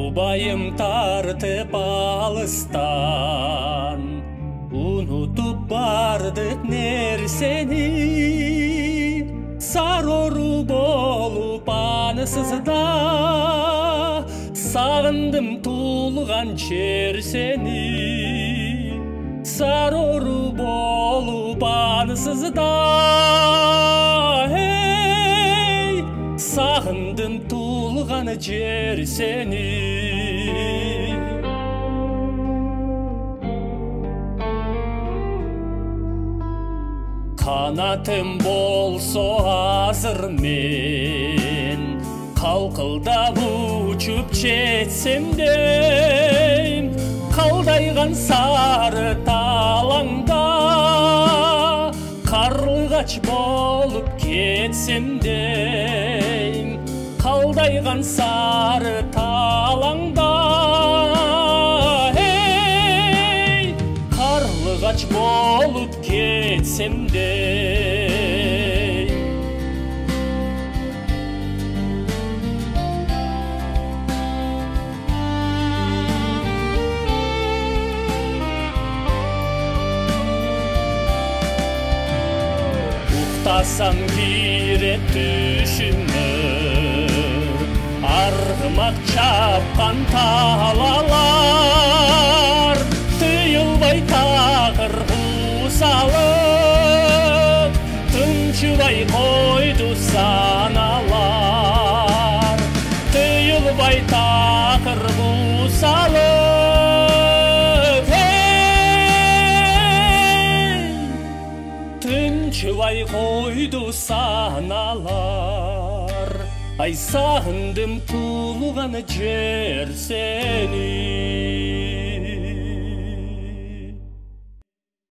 Жубайым тартып алыстан, унутуп бардык нерсени, сарору болуп анысызда, сагындым тулган жер сени. Сарору болуп анысызда, сагындым тулган жер сени. Канатым болсо азыр мен, калкылдап учуп жетсем дейм, калдайган сары талаңда, карлыгач болуп кетсем дейм, калдайган сары талаңда, карлыгач болуп кетсем дейм. Уктасам кирет түшүмө, аргымак чапкан талалар, тыйылбай такыр салып, тынчыбай койду саналар, тыйылбай такыр салып, тынчыбай койду саналар. Ай, сагындым тулган жер сени.